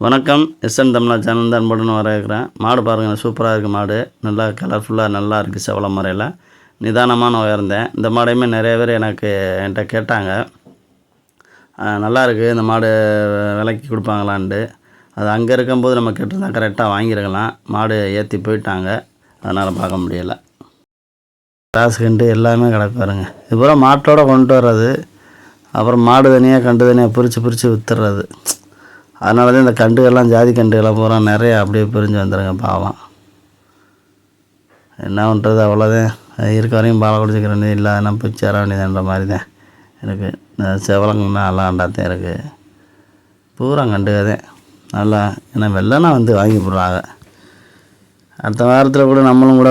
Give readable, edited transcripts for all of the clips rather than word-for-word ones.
வணக்கம். எஸ்என் தமிழா சேனல் தான் அன்புடன் வரவேற்கிறேன். மாடு பாருங்கள், சூப்பராக இருக்குது மாடு. நல்லா கலர்ஃபுல்லாக நல்லா இருக்குது. செவல முறையில் நிதானமான உயர்ந்தேன். இந்த மாடையுமே நிறைய பேர் என்கிட்ட கேட்டாங்க, நல்லா இருக்குது இந்த மாடு விலைக்கு கொடுப்பாங்களான்ட்டு. அது அங்கே இருக்கும்போது நம்ம கேட்டிருந்தா கரெக்டாக வாங்கியிருக்கலாம். மாடு ஏற்றி போயிட்டாங்க, அதனால் பார்க்க முடியலை. காசு கண்டு எல்லாமே கிடக்கு பாருங்க. இது பூரா மாட்டோடு கொண்டு வர்றது, அப்புறம் மாடு தனியாக கண்டு தனியாக பிரித்து வித்துடுறது. அதனால தான் இந்த கண்டுகள்லாம் ஜாதி கண்டுகள்லாம் பூரா நிறைய அப்படியே பிரிஞ்சு வந்துடுங்க. பாவம் என்ன பண்ணுறது, அவ்வளோதான். இருக்க வரையும் பாலை குடிச்சிக்கிறேன், இல்லை நான் போய் சேர வேண்டியதுன்ற மாதிரி தான் இருக்குது. இந்த செவலங்கன்னா அல்லாண்டாத்தான் இருக்குது. பூரா கண்டுகதேன் நல்லா. ஏன்னா வெள்ளனா வந்து வாங்கி போடுறாங்க. அடுத்த வாரத்தில் கூட நம்மளும் கூட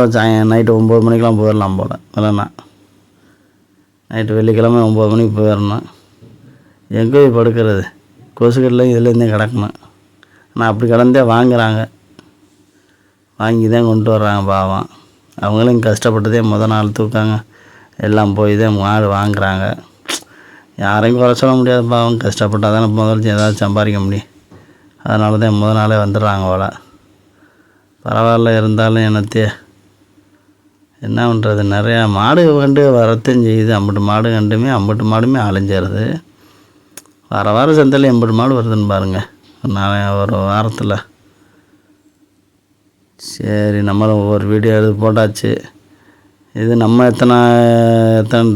நைட்டு 9 மணிக்கெலாம் போயிடலாம் போல். வெள்ளனா நைட்டு வெள்ளிக்கிழமை 9 மணிக்கு போயிடணும். எங்கே போய் படுக்கிறது? கொசுக்கடலையும் இதுலேருந்தே கிடக்கணும். ஆனால் அப்படி கிடந்தே வாங்குகிறாங்க, வாங்கி தான் கொண்டு வர்றாங்க. பாவம் அவங்களும் கஷ்டப்பட்டதே நாள் தூக்காங்க எல்லாம் போய் தான் மாடு வாங்குகிறாங்க. யாரையும் குறை சொல்ல முடியாது. பாவம் கஷ்டப்பட்டால் தானே முதல்ல ஏதாவது சம்பாதிக்க முடியும். அதனால தான் நாளே வந்துடுறாங்க போல். பரவாயில்ல, இருந்தாலும் என்ன பண்ணுறது, நிறையா மாடு கண்டு வரத்தையும் செய்யுது. அம்பட்டு மாடுமே அலைஞ்சிடுது. வார சந்தையில் 80 மாடு வருதுன்னு பாருங்கள் நான் ஒரு வாரத்தில். சரி, நம்மளும் ஒவ்வொரு வீடியோ எடுத்து போட்டாச்சு. இது நம்ம எத்தனை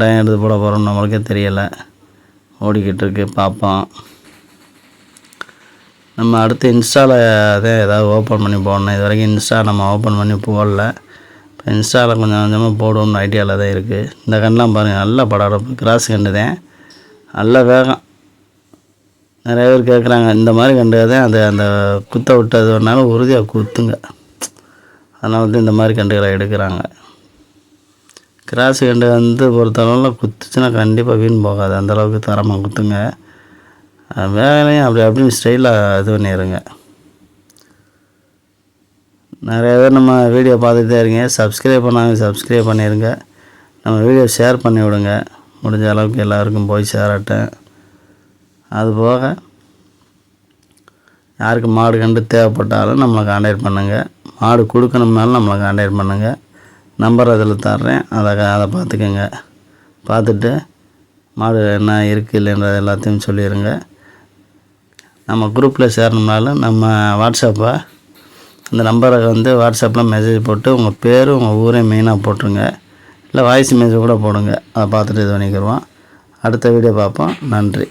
டைம் எடுத்து போட போகிறோம் நம்மளுக்கே தெரியலை. ஓடிக்கிட்டு இருக்கு, பார்ப்போம். நம்ம அடுத்து இன்ஸ்டாவில் தான் ஏதாவது ஓப்பன் பண்ணி போடணும். இது வரைக்கும் இன்ஸ்டா நம்ம ஓப்பன் பண்ணி போடல. இப்போ இன்ஸ்டாவில் கொஞ்சம் கொஞ்சமாக போடுவோம்னு ஐடியாவில் தான் இருக்குது. இந்த கண்ணெலாம் பாருங்கள், நல்ல படம். கிராஸ் கண்டு தான், நல்ல வேகம். நிறைய பேர் கேட்குறாங்க, இந்த மாதிரி கண்டுதான் அந்த குத்த விட்டது வேணாலும் உறுதியாக குத்துங்க. அதனால தான் இந்த மாதிரி கண்டுகளை எடுக்கிறாங்க. கிராஸ் கண்டு வந்து பொறுத்தளவில் குத்துச்சுன்னா கண்டிப்பாக வீண் போகாது. அந்தளவுக்கு தரமாக குத்துங்க. வேலையும் அப்படின்னு ஸ்டைலாக இது பண்ணிடுங்க. நிறைய பேர் நம்ம வீடியோ பார்த்துட்டே இருங்க. சப்ஸ்கிரைப் பண்ணிடுங்க. நம்ம வீடியோ ஷேர் பண்ணி விடுங்க. முடிஞ்ச அளவுக்கு எல்லாருக்கும் போய் சேரட்டேன். அதுபோக யாருக்கு மாடு கண்டு தேவைப்பட்டாலும் நம்மளை கான்டாக்ட் பண்ணுங்கள். மாடு கொடுக்கணும்னாலும் நம்மளை கான்டாக்ட் பண்ணுங்கள். நம்பர் அதில் தர்றேன், அதை பார்த்துக்கோங்க. பார்த்துட்டு மாடு என்ன இருக்குது இல்லைன்றது எல்லாத்தையும் சொல்லிடுங்க. நம்ம குரூப்பில் சேரணும்னாலும் நம்ம வாட்ஸ்அப்பை அந்த நம்பரை வந்து வாட்ஸ்அப்பில் மெசேஜ் போட்டு உங்கள் பேர் உங்கள் ஊரே மெயினாக போட்டுருங்க. இல்லை வாய்ஸ் மெசேஜ் கூட போடுங்க. அதை பார்த்துட்டு இது பண்ணிக்கிடுவோம். அடுத்த வீடியோ பார்ப்போம். நன்றி.